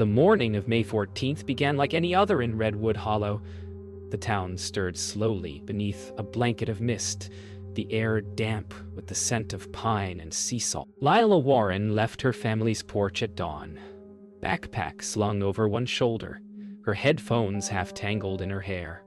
The morning of May 14th began like any other in Redwood Hollow. The town stirred slowly beneath a blanket of mist, the air damp with the scent of pine and sea salt. Lila Warren left her family's porch at dawn, backpack slung over one shoulder, her headphones half tangled in her hair.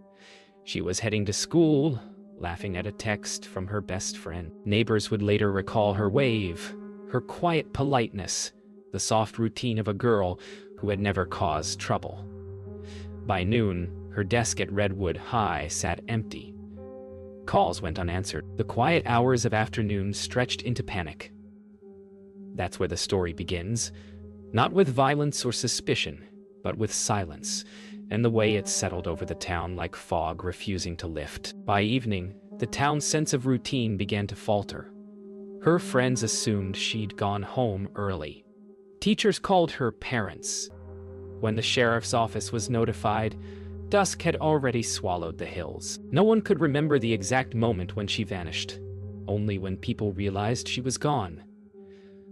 She was heading to school, laughing at a text from her best friend. Neighbors would later recall her wave, her quiet politeness, the soft routine of a girl who had never caused trouble. By noon, her desk at Redwood High sat empty. Calls went unanswered. The quiet hours of afternoon stretched into panic. That's where the story begins, not with violence or suspicion, but with silence, and the way it settled over the town like fog refusing to lift. By evening, the town's sense of routine began to falter. Her friends assumed she'd gone home early. Teachers called her parents. When the sheriff's office was notified, dusk had already swallowed the hills. No one could remember the exact moment when she vanished, only when people realized she was gone.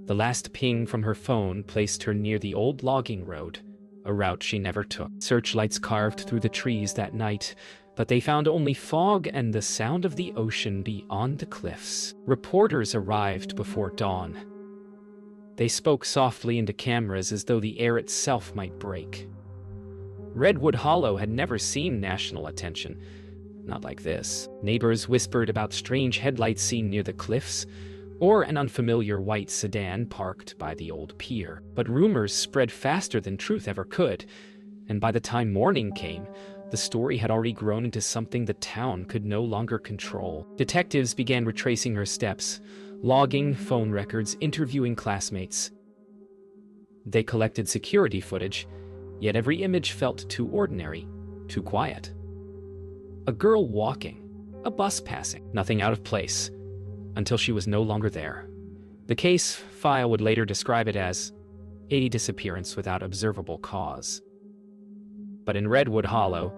The last ping from her phone placed her near the old logging road, a route she never took. Searchlights carved through the trees that night, but they found only fog and the sound of the ocean beyond the cliffs. Reporters arrived before dawn. They spoke softly into cameras as though the air itself might break. Redwood Hollow had never seen national attention, not like this. Neighbors whispered about strange headlights seen near the cliffs, or an unfamiliar white sedan parked by the old pier. But rumors spread faster than truth ever could, and by the time morning came, the story had already grown into something the town could no longer control. Detectives began retracing her steps, logging phone records, interviewing classmates. They collected security footage, yet every image felt too ordinary, too quiet. A girl walking, a bus passing, nothing out of place, until she was no longer there. The case file would later describe it as a disappearance without observable cause. But in Redwood Hollow,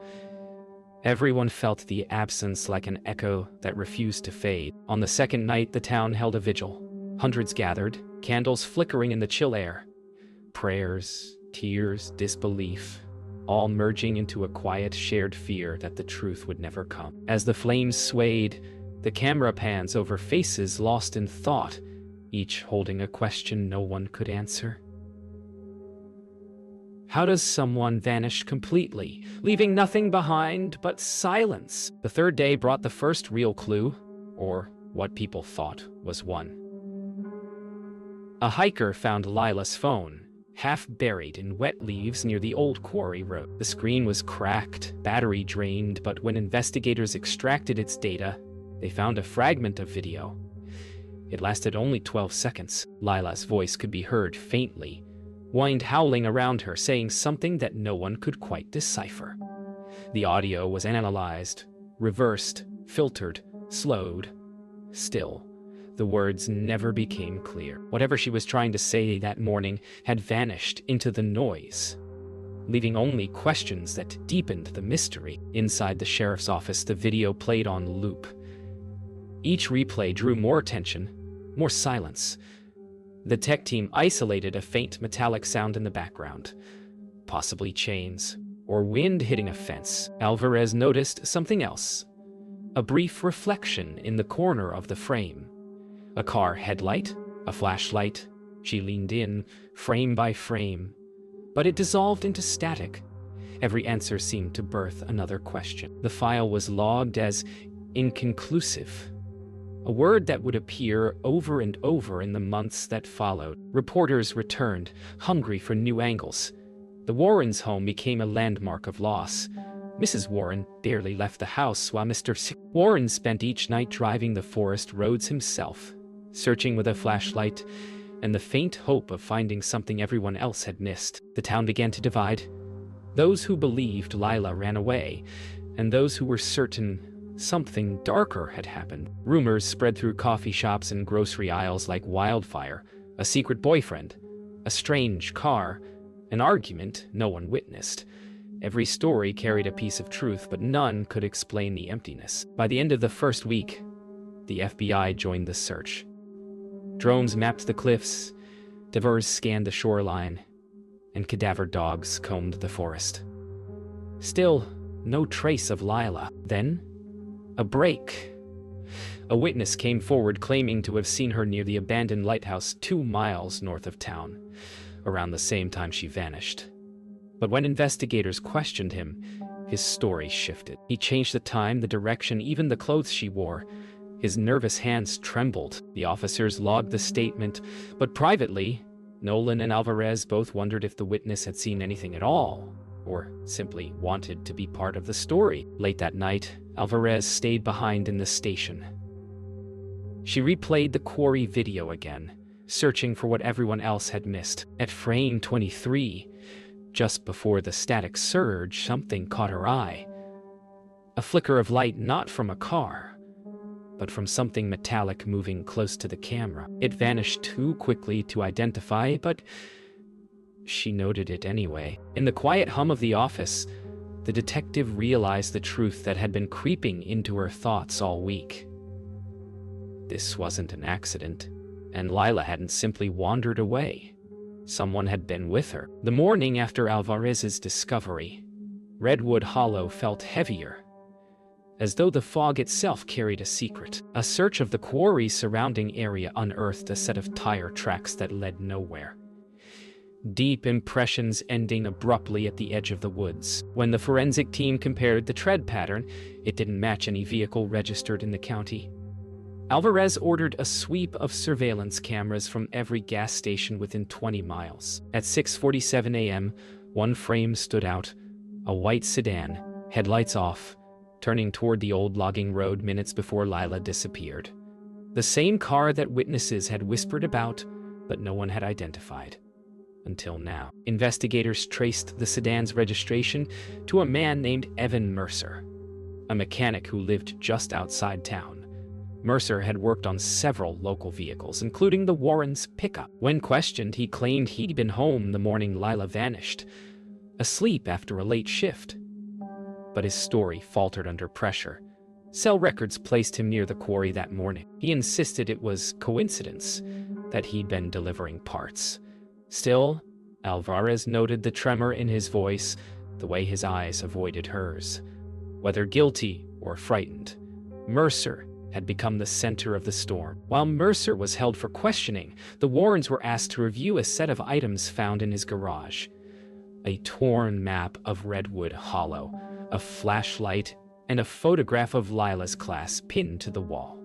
everyone felt the absence like an echo that refused to fade. On the second night, the town held a vigil. Hundreds gathered, candles flickering in the chill air. Prayers, tears, disbelief, all merging into a quiet shared fear that the truth would never come. As the flames swayed, the camera pans over faces lost in thought, each holding a question no one could answer. How does someone vanish completely, leaving nothing behind but silence? The third day brought the first real clue, or what people thought was one. A hiker found Lila's phone, half buried in wet leaves near the old quarry road. The screen was cracked, battery drained, but when investigators extracted its data, they found a fragment of video. It lasted only 12 seconds. Lila's voice could be heard faintly, wind howling around her, saying something that no one could quite decipher. The audio was analyzed, reversed, filtered, slowed. Still, the words never became clear. Whatever she was trying to say that morning had vanished into the noise, leaving only questions that deepened the mystery. Inside the sheriff's office, the video played on loop. Each replay drew more attention, more silence. The tech team isolated a faint metallic sound in the background, possibly chains or wind hitting a fence. Alvarez noticed something else, a brief reflection in the corner of the frame. A car headlight, a flashlight. She leaned in, frame by frame, but it dissolved into static. Every answer seemed to birth another question. The file was logged as inconclusive, a word that would appear over and over in the months that followed. Reporters returned, hungry for new angles. The Warrens' home became a landmark of loss. Mrs. Warren barely left the house while Mr. Warren spent each night driving the forest roads himself, searching with a flashlight and the faint hope of finding something everyone else had missed. The town began to divide. Those who believed Lila ran away, and those who were certain something darker had happened. Rumors spread through coffee shops and grocery aisles like wildfire. A secret boyfriend, a strange car, an argument no one witnessed. Every story carried a piece of truth, but none could explain the emptiness. By the end of the first week, the FBI joined the search. Drones mapped the cliffs, divers scanned the shoreline, and cadaver dogs combed the forest. Still, no trace of Lila. Then, a break. A witness came forward claiming to have seen her near the abandoned lighthouse 2 miles north of town, around the same time she vanished. But when investigators questioned him, his story shifted. He changed the time, the direction, even the clothes she wore. His nervous hands trembled. The officers logged the statement, but privately, Nolan and Alvarez both wondered if the witness had seen anything at all, or simply wanted to be part of the story. Late that night, Alvarez stayed behind in the station. She replayed the quarry video again, searching for what everyone else had missed. At frame 23, just before the static surge, something caught her eye. A flicker of light, not from a car, but from something metallic moving close to the camera. It vanished too quickly to identify, but she noted it anyway. In the quiet hum of the office, the detective realized the truth that had been creeping into her thoughts all week. This wasn't an accident, and Lila hadn't simply wandered away. Someone had been with her. The morning after Alvarez's discovery, Redwood Hollow felt heavier, as though the fog itself carried a secret. A search of the quarry's surrounding area unearthed a set of tire tracks that led nowhere. Deep impressions ending abruptly at the edge of the woods. When the forensic team compared the tread pattern, it didn't match any vehicle registered in the county. Alvarez ordered a sweep of surveillance cameras from every gas station within 20 miles. At 6:47 a.m., one frame stood out, a white sedan, headlights off, turning toward the old logging road minutes before Lila disappeared. The same car that witnesses had whispered about, but no one had identified. Until now. Investigators traced the sedan's registration to a man named Evan Mercer, a mechanic who lived just outside town. Mercer had worked on several local vehicles, including the Warrens' pickup. When questioned, he claimed he'd been home the morning Lila vanished, asleep after a late shift. But his story faltered under pressure. Cell records placed him near the quarry that morning. He insisted it was coincidence that he'd been delivering parts. Still, Alvarez noted the tremor in his voice, the way his eyes avoided hers. Whether guilty or frightened, Mercer had become the center of the storm. While Mercer was held for questioning, the Warrens were asked to review a set of items found in his garage. A torn map of Redwood Hollow, a flashlight, and a photograph of Lila's class pinned to the wall.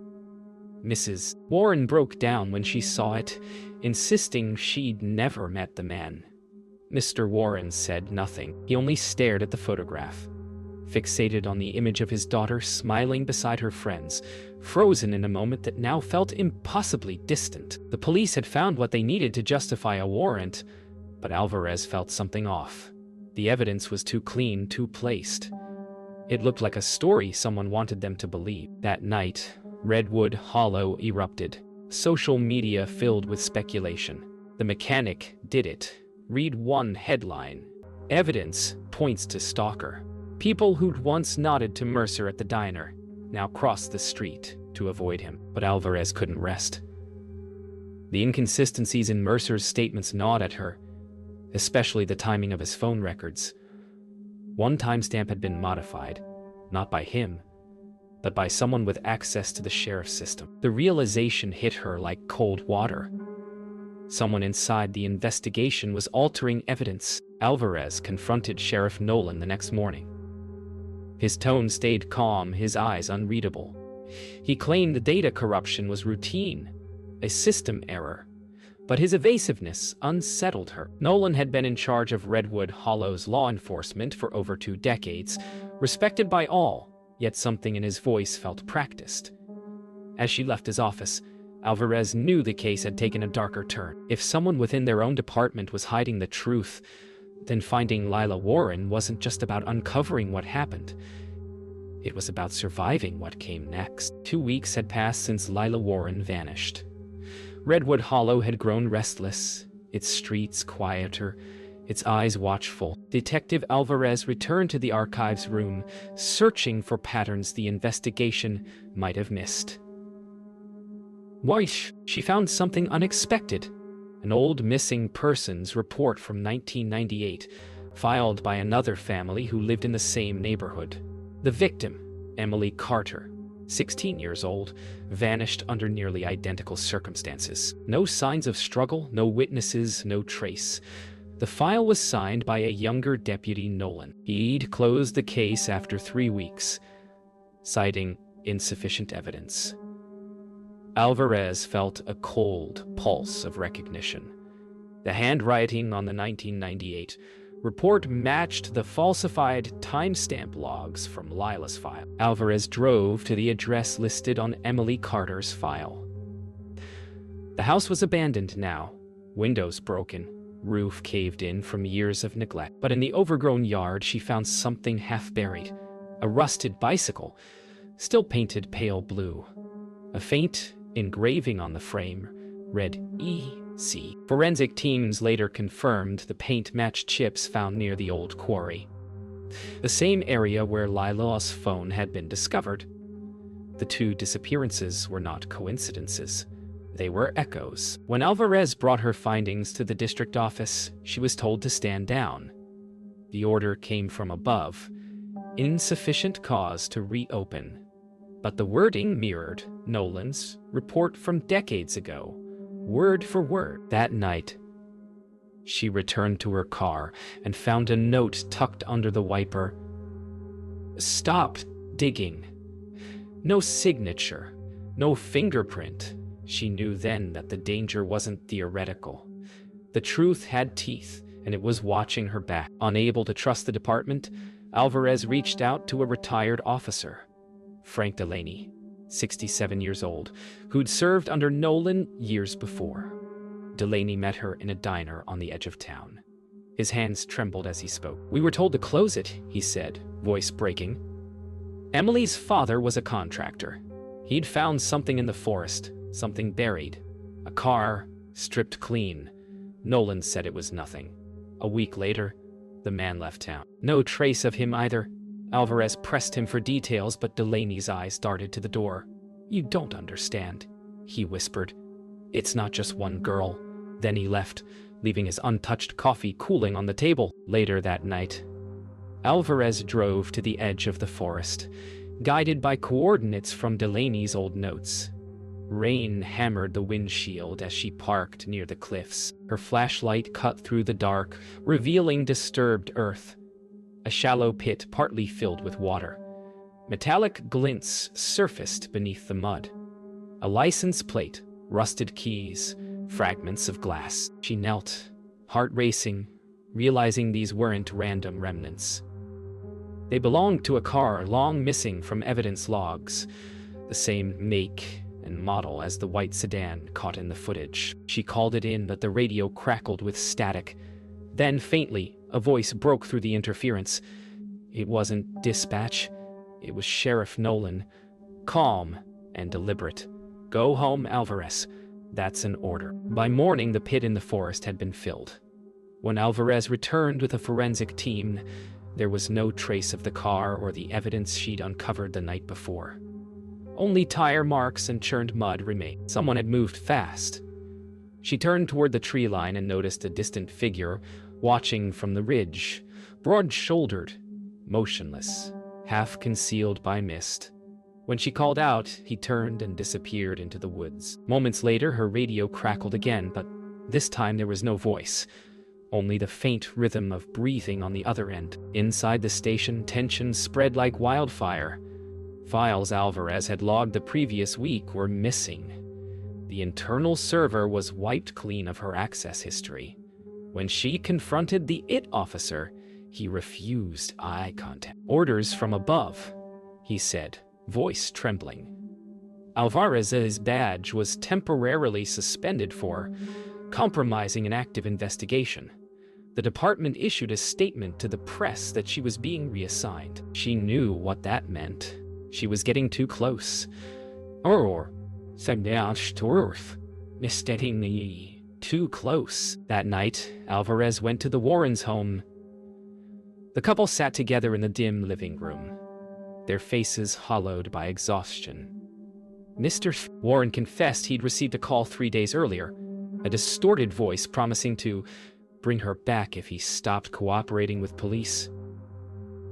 Mrs. Warren broke down when she saw it, insisting she'd never met the man. Mr. Warren said nothing. He only stared at the photograph, fixated on the image of his daughter smiling beside her friends, frozen in a moment that now felt impossibly distant. The police had found what they needed to justify a warrant, but Alvarez felt something off. The evidence was too clean, too placed. It looked like a story someone wanted them to believe. That night, Redwood Hollow erupted, social media filled with speculation. The mechanic did it. Read one headline. Evidence points to stalker. People who'd once nodded to Mercer at the diner now crossed the street to avoid him. But Alvarez couldn't rest. The inconsistencies in Mercer's statements gnawed at her, especially the timing of his phone records. One timestamp had been modified, not by him, but by someone with access to the sheriff's system. The realization hit her like cold water. Someone inside the investigation was altering evidence. Alvarez confronted Sheriff Nolan the next morning. His tone stayed calm, his eyes unreadable. He claimed the data corruption was routine, a system error, but his evasiveness unsettled her. Nolan had been in charge of Redwood Hollow's law enforcement for over 2 decades, respected by all, yet something in his voice felt practiced. As she left his office, Alvarez knew the case had taken a darker turn. If someone within their own department was hiding the truth, then finding Lila Warren wasn't just about uncovering what happened. It was about surviving what came next. 2 weeks had passed since Lila Warren vanished. Redwood Hollow had grown restless, its streets quieter, its eyes watchful. Detective Alvarez returned to the archives room, searching for patterns the investigation might have missed. She found something unexpected. an old missing persons report from 1998, filed by another family who lived in the same neighborhood. The victim, Emily Carter, 16 years old, vanished under nearly identical circumstances. No signs of struggle, no witnesses, no trace. The file was signed by a younger Deputy Nolan. He'd closed the case after 3 weeks, citing insufficient evidence. Alvarez felt a cold pulse of recognition. The handwriting on the 1998 report matched the falsified timestamp logs from Lila's file. Alvarez drove to the address listed on Emily Carter's file. The house was abandoned now, windows broken, roof caved in from years of neglect. But in the overgrown yard, she found something half-buried, a rusted bicycle, still painted pale blue. A faint engraving on the frame read E.C. Forensic teams later confirmed the paint matched chips found near the old quarry, the same area where Lila's phone had been discovered. The two disappearances were not coincidences. They were echoes. When Alvarez brought her findings to the district office, she was told to stand down. The order came from above: insufficient cause to reopen. But the wording mirrored Nolan's report from decades ago, word for word. That night, she returned to her car and found a note tucked under the wiper. "Stop digging." No signature, no fingerprint. She knew then that the danger wasn't theoretical. The truth had teeth, and it was watching her back. Unable to trust the department, Alvarez reached out to a retired officer, Frank Delaney, 67 years old, who'd served under Nolan years before. Delaney met her in a diner on the edge of town. His hands trembled as he spoke. "We were told to close it," he said, voice breaking. Emily's father was a contractor. He'd found something in the forest, something buried. A car, stripped clean. Nolan said it was nothing. A week later, the man left town. No trace of him either. Alvarez pressed him for details, but Delaney's eyes darted to the door. "You don't understand," he whispered. "It's not just one girl." Then he left, leaving his untouched coffee cooling on the table. Later that night, Alvarez drove to the edge of the forest, guided by coordinates from Delaney's old notes. Rain hammered the windshield as she parked near the cliffs. Her flashlight cut through the dark, revealing disturbed earth. A shallow pit partly filled with water. Metallic glints surfaced beneath the mud. A license plate, rusted keys, fragments of glass. She knelt, heart racing, realizing these weren't random remnants. They belonged to a car long missing from evidence logs, the same make and model as the white sedan caught in the footage. She called it in, but the radio crackled with static. Then, faintly, a voice broke through the interference. It wasn't dispatch. It was Sheriff Nolan, calm and deliberate. "Go home, Alvarez. That's an order." By morning, the pit in the forest had been filled. When Alvarez returned with a forensic team, there was no trace of the car or the evidence she'd uncovered the night before. Only tire marks and churned mud remained. Someone had moved fast. She turned toward the tree line and noticed a distant figure watching from the ridge, broad-shouldered, motionless, half concealed by mist. When she called out, he turned and disappeared into the woods. Moments later, her radio crackled again, but this time there was no voice, only the faint rhythm of breathing on the other end. Inside the station, tension spread like wildfire. Files Alvarez had logged the previous week were missing. The internal server was wiped clean of her access history. When she confronted the IT officer, he refused eye contact. "Orders from above," he said, voice trembling. Alvarez's badge was temporarily suspended for compromising an active investigation. The department issued a statement to the press that she was being reassigned. She knew what that meant. She was getting too close. Steadily too close. That night, Alvarez went to the Warrens' home. The couple sat together in the dim living room, their faces hollowed by exhaustion. Warren confessed he'd received a call 3 days earlier, a distorted voice promising to bring her back if he stopped cooperating with police.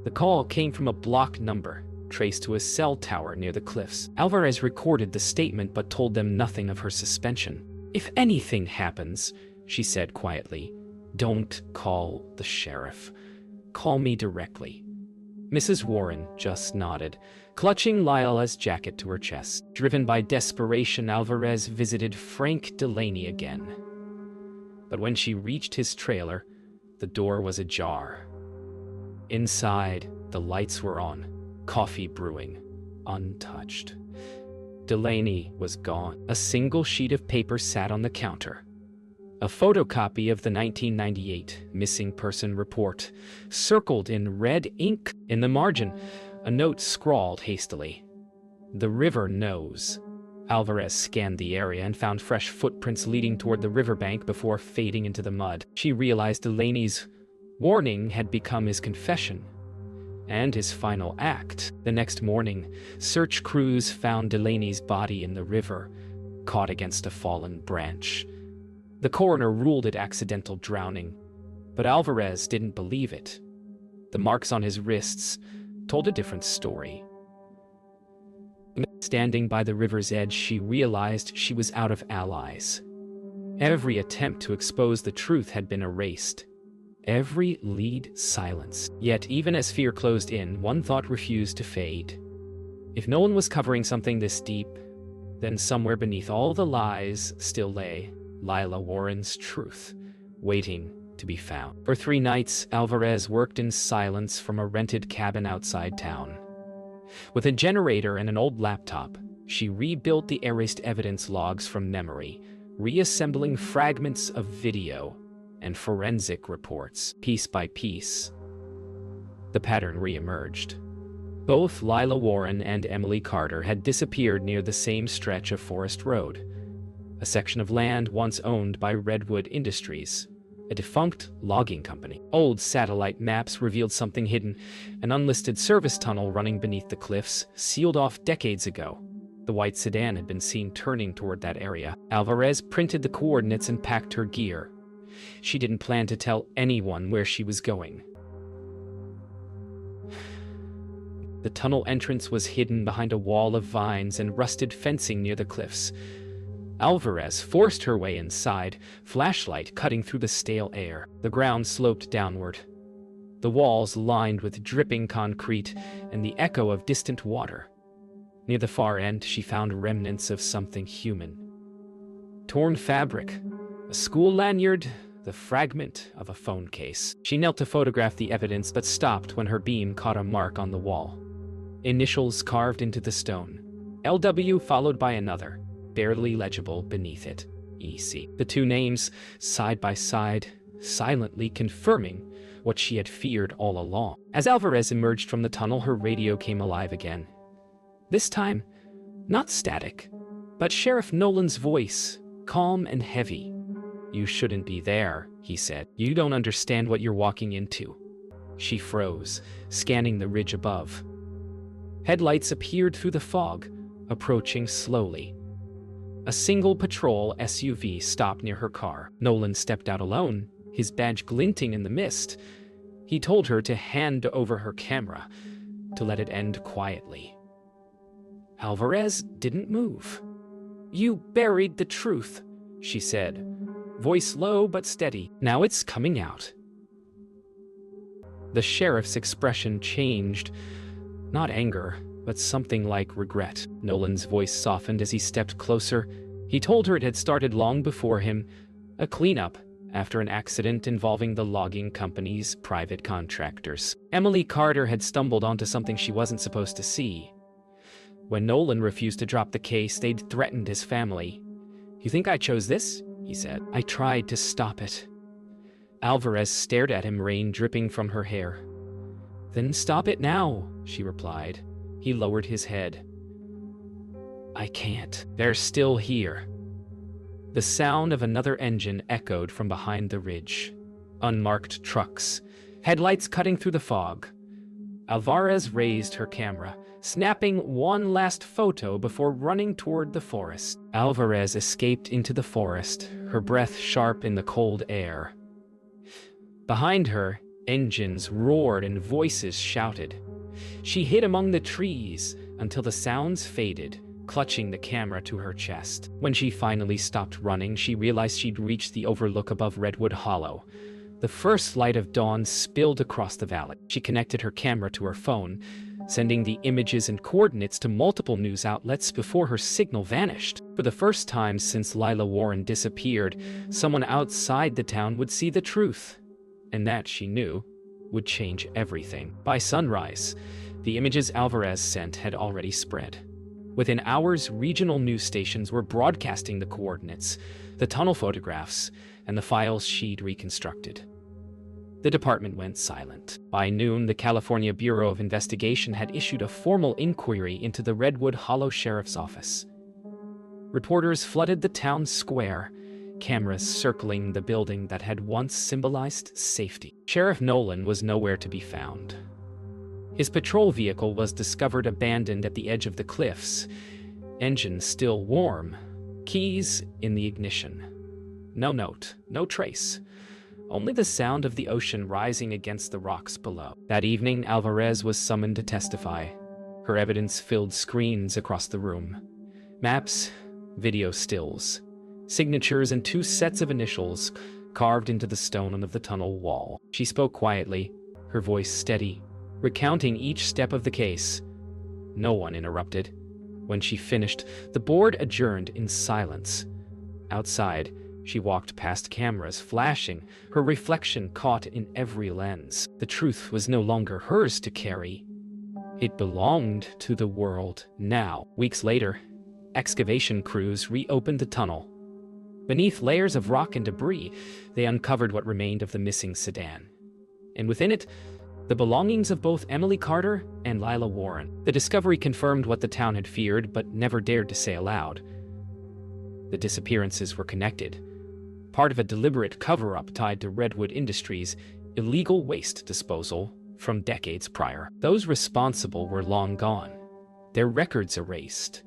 The call came from a block number, traced to a cell tower near the cliffs. Alvarez recorded the statement but told them nothing of her suspension. "If anything happens," she said quietly, "don't call the sheriff. Call me directly." Mrs. Warren just nodded, clutching Lila's jacket to her chest. Driven by desperation, Alvarez visited Frank Delaney again. But when she reached his trailer, the door was ajar. Inside, the lights were on, coffee brewing, untouched. Delaney was gone. A single sheet of paper sat on the counter. A photocopy of the 1998 missing person report, circled in red ink. In the margin, a note scrawled hastily. "The river knows." Alvarez scanned the area and found fresh footprints leading toward the riverbank before fading into the mud. She realized Delaney's warning had become his confession and his final act. The next morning, search crews found Delaney's body in the river, caught against a fallen branch. The coroner ruled it accidental drowning, but Alvarez didn't believe it. The marks on his wrists told a different story. Standing by the river's edge, she realized she was out of allies. Every attempt to expose the truth had been erased. Every lead silenced. Yet even as fear closed in, one thought refused to fade. If Nolan was covering something this deep, then somewhere beneath all the lies still lay Lila Warren's truth, waiting to be found. For 3 nights, Alvarez worked in silence from a rented cabin outside town. With a generator and an old laptop, she rebuilt the erased evidence logs from memory, reassembling fragments of video and forensic reports. Piece by piece, the pattern reemerged. Both Lila Warren and Emily Carter had disappeared near the same stretch of Forest Road, a section of land once owned by Redwood Industries, a defunct logging company. Old satellite maps revealed something hidden, an unlisted service tunnel running beneath the cliffs, sealed off decades ago. The white sedan had been seen turning toward that area. Alvarez printed the coordinates and packed her gear. She didn't plan to tell anyone where she was going. The tunnel entrance was hidden behind a wall of vines and rusted fencing near the cliffs. Alvarez forced her way inside, flashlight cutting through the stale air. The ground sloped downward, the walls lined with dripping concrete and the echo of distant water. Near the far end, she found remnants of something human. Torn fabric, a school lanyard, the fragment of a phone case. She knelt to photograph the evidence but stopped when her beam caught a mark on the wall. Initials carved into the stone. LW followed by another, barely legible beneath it. EC. The 2 names, side by side, silently confirming what she had feared all along. As Alvarez emerged from the tunnel, her radio came alive again. This time, not static, but Sheriff Nolan's voice, calm and heavy. "You shouldn't be there," he said. "You don't understand what you're walking into." She froze, scanning the ridge above. Headlights appeared through the fog, approaching slowly. A single patrol SUV stopped near her car. Nolan stepped out alone, his badge glinting in the mist. He told her to hand over her camera, to let it end quietly. Alvarez didn't move. "You buried the truth," she said, voice low but steady. "Now it's coming out." The sheriff's expression changed, not anger, but something like regret. Nolan's voice softened as he stepped closer. He told her it had started long before him, a cleanup after an accident involving the logging company's private contractors. Emily Carter had stumbled onto something she wasn't supposed to see. When Nolan refused to drop the case, they'd threatened his family. "You think I chose this?" he said. "I tried to stop it." Alvarez stared at him, rain dripping from her hair. "Then stop it now," she replied. He lowered his head. "I can't. They're still here." The sound of another engine echoed from behind the ridge. Unmarked trucks, headlights cutting through the fog. Alvarez raised her camera, snapping one last photo before running toward the forest. Alvarez escaped into the forest, her breath sharp in the cold air. Behind her, engines roared and voices shouted. She hid among the trees until the sounds faded, clutching the camera to her chest. When she finally stopped running, she realized she'd reached the overlook above Redwood Hollow. The first light of dawn spilled across the valley. She connected her camera to her phone, sending the images and coordinates to multiple news outlets before her signal vanished. For the first time since Lila Warren disappeared, someone outside the town would see the truth. And that, she knew, would change everything. By sunrise, the images Alvarez sent had already spread. Within hours, regional news stations were broadcasting the coordinates, the tunnel photographs, and the files she'd reconstructed. The department went silent. By noon, the California Bureau of Investigation had issued a formal inquiry into the Redwood Hollow Sheriff's Office. Reporters flooded the town square, cameras circling the building that had once symbolized safety. Sheriff Nolan was nowhere to be found. His patrol vehicle was discovered abandoned at the edge of the cliffs, engine still warm, keys in the ignition. No note, no trace, only the sound of the ocean rising against the rocks below. That evening, Alvarez was summoned to testify. Her evidence filled screens across the room. Maps, video stills, signatures, and 2 sets of initials carved into the stone of the tunnel wall. She spoke quietly, her voice steady, recounting each step of the case. No one interrupted. When she finished, the board adjourned in silence. Outside, she walked past cameras flashing, her reflection caught in every lens. The truth was no longer hers to carry. It belonged to the world now. Weeks later, excavation crews reopened the tunnel. Beneath layers of rock and debris, they uncovered what remained of the missing sedan. And within it, the belongings of both Emily Carter and Lila Warren. The discovery confirmed what the town had feared but never dared to say aloud. The disappearances were connected, part of a deliberate cover-up tied to Redwood Industries' illegal waste disposal from decades prior. Those responsible were long gone, their records erased.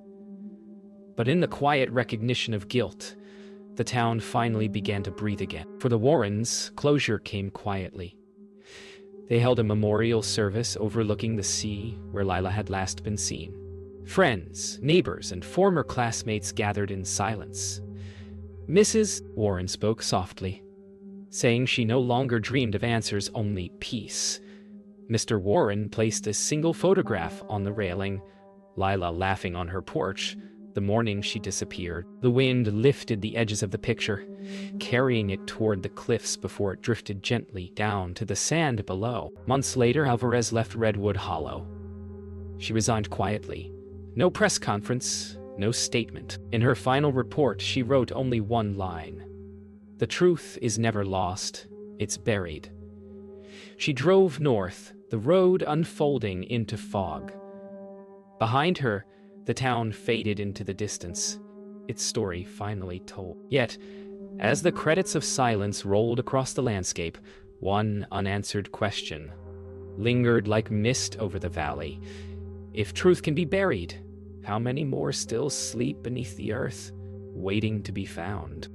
But in the quiet recognition of guilt, the town finally began to breathe again. For the Warrens, closure came quietly. They held a memorial service overlooking the sea where Lila had last been seen. Friends, neighbors, and former classmates gathered in silence. Mrs. Warren spoke softly, saying she no longer dreamed of answers, only peace. Mr. Warren placed a single photograph on the railing, Lila laughing on her porch, the morning she disappeared. The wind lifted the edges of the picture, carrying it toward the cliffs before it drifted gently down to the sand below. Months later, Alvarez left Redwood Hollow. She resigned quietly. No press conference, no statement. In her final report, she wrote only one line. "The truth is never lost, it's buried." She drove north, the road unfolding into fog. Behind her, the town faded into the distance, its story finally told. Yet, as the credits of silence rolled across the landscape, one unanswered question lingered like mist over the valley. If truth can be buried, how many more still sleep beneath the earth, waiting to be found?